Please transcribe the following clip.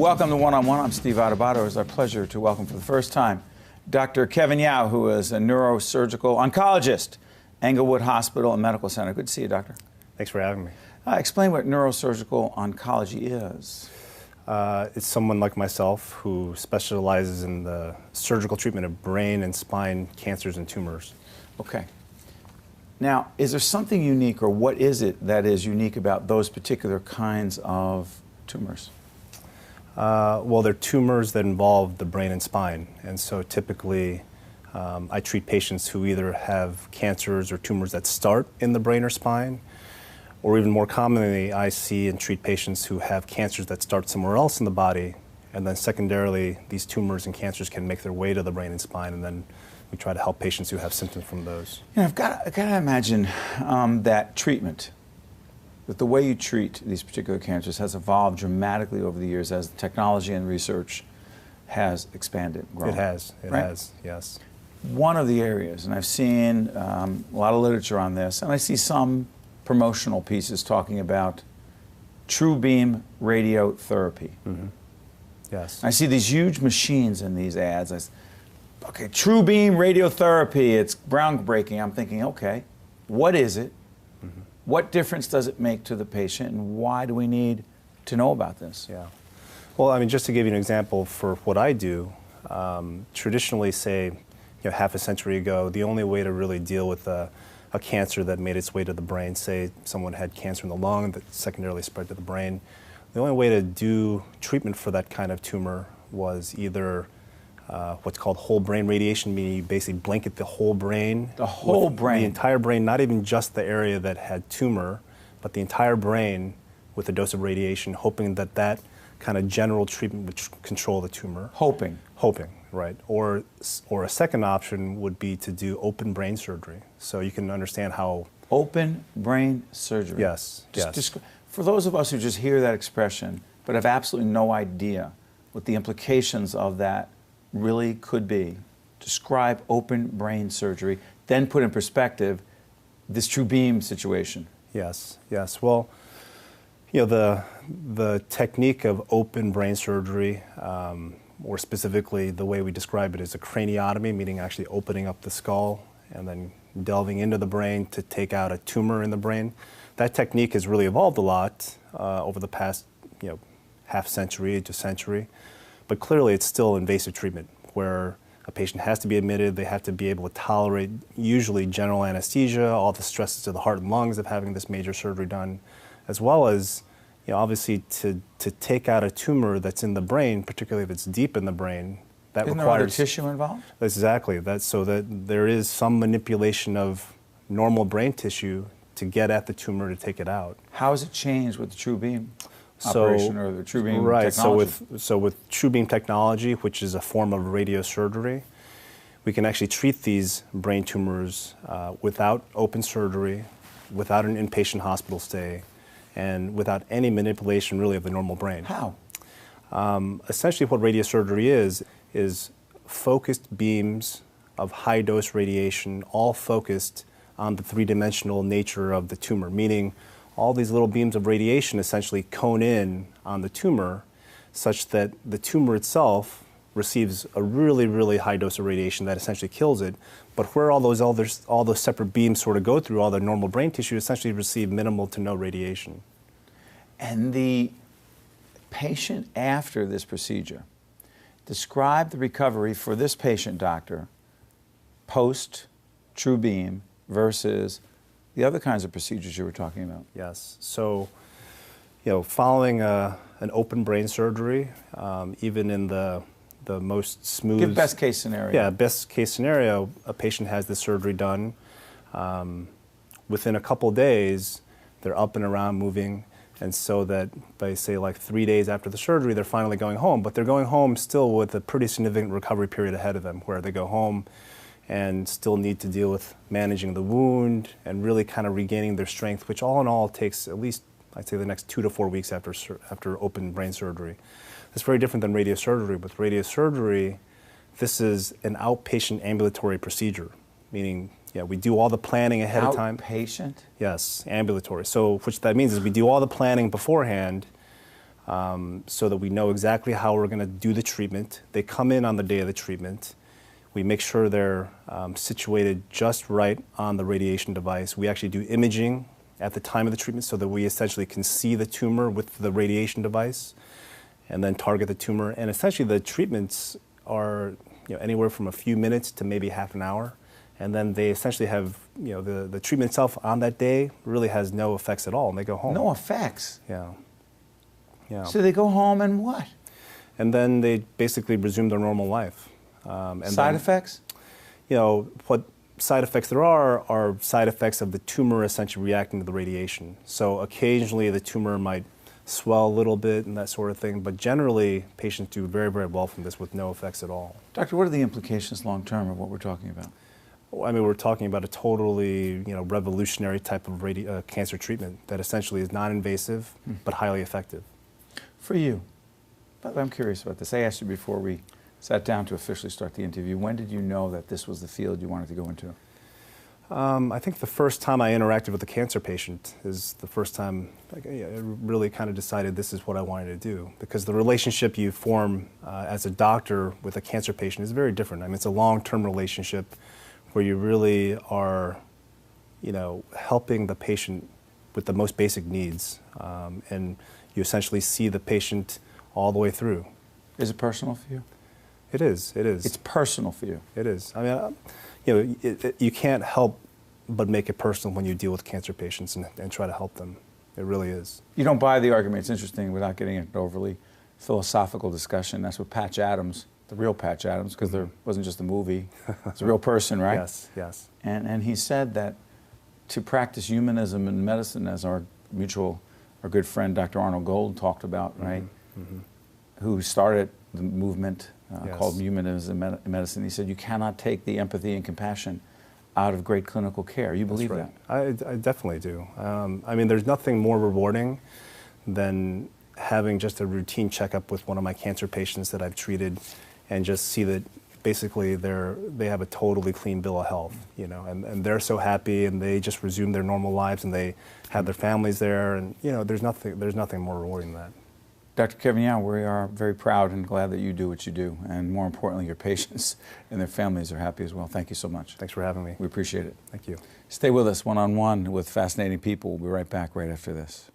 Welcome to One-on-One. I'm Steve Adubato. It's our pleasure to welcome for the first time Dr. Kevin Yao, who is a neurosurgical oncologist, Englewood Hospital and Medical Center. Good to see you, doctor. Thanks for having me. Explain what neurosurgical oncology is. It's someone like myself who specializes in the surgical treatment of brain and spine cancers and tumors. Okay. Now, is there something unique, or what is it that is unique about those particular kinds of tumors? Well, they're tumors that involve the brain and spine, and so typically I treat patients who either have cancers or tumors that start in the brain or spine, or even more commonly, I see and treat patients who have cancers that start somewhere else in the body, and then secondarily, these tumors and cancers can make their way to the brain and spine, and then we try to help patients who have symptoms from those. You know, I've got to imagine that treatment, that the way you treat these particular cancers has evolved dramatically over the years as technology and research has expanded, grown. It has, yes. One of the areas, and I've seen a lot of literature on this, and I see some promotional pieces talking about true beam radiotherapy. Mm-hmm. Yes. I see these huge machines in these ads. Okay, true beam radiotherapy, it's groundbreaking. I'm thinking, okay, what is it? Mm-hmm. What difference does it make to the patient, and why do we need to know about this? Yeah. Well, I mean, just to give you an example for what I do, traditionally, say, half a century ago, the only way to really deal with a cancer that made its way to the brain, say someone had cancer in the lung that secondarily spread to the brain, the only way to do treatment for that kind of tumor was either what's called whole brain radiation, meaning you basically blanket the whole brain. The whole brain? The entire brain, not even just the area that had tumor, but the entire brain with a dose of radiation, hoping that that kind of general treatment would control the tumor. Hoping? Hoping, right. Or a second option would be to do open brain surgery. So you can understand how... Open brain surgery? Yes, yes. For those of us who just hear that expression, but have absolutely no idea what the implications of that really could be, describe open brain surgery, then put in perspective this true beam situation. Yes, yes. Well, the technique of open brain surgery, or specifically the way we describe it is a craniotomy, meaning actually opening up the skull and then delving into the brain to take out a tumor in the brain. That technique has really evolved a lot over the past, half century to century. But clearly, it's still invasive treatment where a patient has to be admitted, they have to be able to tolerate usually general anesthesia, all the stresses to the heart and lungs of having this major surgery done, as well as, obviously to take out a tumor that's in the brain, particularly if it's deep in the brain, that Isn't requires... there other tissue involved? Exactly. So that there is some manipulation of normal brain tissue to get at the tumor to take it out. How has it changed with the true beam operation or the true beam technology? So with true beam technology, which is a form of radiosurgery, we can actually treat these brain tumors without open surgery, without an inpatient hospital stay, and without any manipulation really of the normal brain. How? Essentially what radiosurgery is focused beams of high dose radiation, all focused on the three-dimensional nature of the tumor, meaning all these little beams of radiation essentially cone in on the tumor such that the tumor itself receives a really, really high dose of radiation that essentially kills it. But where all those separate beams sort of go through, all the normal brain tissue essentially receive minimal to no radiation. And the patient after this procedure, describe the recovery for this patient, doctor, post true beam versus the other kinds of procedures you were talking about. Yes. So, following an open brain surgery, even in the most smooth... Give best case scenario. Yeah, best case scenario, a patient has this surgery done. Within a couple days, they're up and around moving, and so that by, say, like 3 days after the surgery, they're finally going home, but they're going home still with a pretty significant recovery period ahead of them, where they go home and still need to deal with managing the wound and really kind of regaining their strength, which all in all takes at least, I'd say, the next 2 to 4 weeks after open brain surgery. It's very different than radiosurgery. With radiosurgery, this is an outpatient ambulatory procedure, meaning we do all the planning ahead of time. Outpatient? Yes, ambulatory. So which that means is we do all the planning beforehand. so that we know exactly how we're going to do the treatment. They come in on the day of the treatment. We make sure they're situated just right on the radiation device. We actually do imaging at the time of the treatment so that we essentially can see the tumor with the radiation device and then target the tumor. And essentially the treatments are anywhere from a few minutes to maybe half an hour. And then they essentially have, the treatment itself on that day really has no effects at all, and they go home. No effects? Yeah. Yeah. So they go home and what? And then they basically resume their normal life. Side effects? What side effects there are side effects of the tumor essentially reacting to the radiation. So occasionally the tumor might swell a little bit and that sort of thing, but generally patients do very, very well from this with no effects at all. Doctor, what are the implications long term of what we're talking about? I mean, we're talking about a totally, revolutionary type of cancer treatment that essentially is non-invasive but highly effective. For you, but I'm curious about this. I asked you before we sat down to officially start the interview, when did you know that this was the field you wanted to go into? I think the first time I interacted with a cancer patient is the first time I really kind of decided this is what I wanted to do, because the relationship you form as a doctor with a cancer patient is very different. I mean, it's a long-term relationship where you really are, helping the patient with the most basic needs, and you essentially see the patient all the way through. Is it personal for you? It is. It is. It's personal for you. It is. I mean, you can't help but make it personal when you deal with cancer patients and try to help them. It really is. You don't buy the argument. It's interesting, without getting into an overly philosophical discussion. That's what Patch Adams, the real Patch Adams, because there wasn't just a movie. It's a real person, right? Yes, yes. And he said that to practice humanism in medicine, as our good friend Dr. Arnold Gold talked about, right? Who started the movement called humanism in medicine. He said you cannot take the empathy and compassion out of great clinical care. You believe that? I definitely do. I mean, there's nothing more rewarding than having just a routine checkup with one of my cancer patients that I've treated and just see that basically they have a totally clean bill of health, and they're so happy and they just resume their normal lives and they have their families there, and there's nothing more rewarding than that. Dr. Kevin Yao, we are very proud and glad that you do what you do, and more importantly, your patients and their families are happy as well. Thank you so much. Thanks for having me. We appreciate it. Thank you. Stay with us one-on-one with fascinating people. We'll be right back right after this.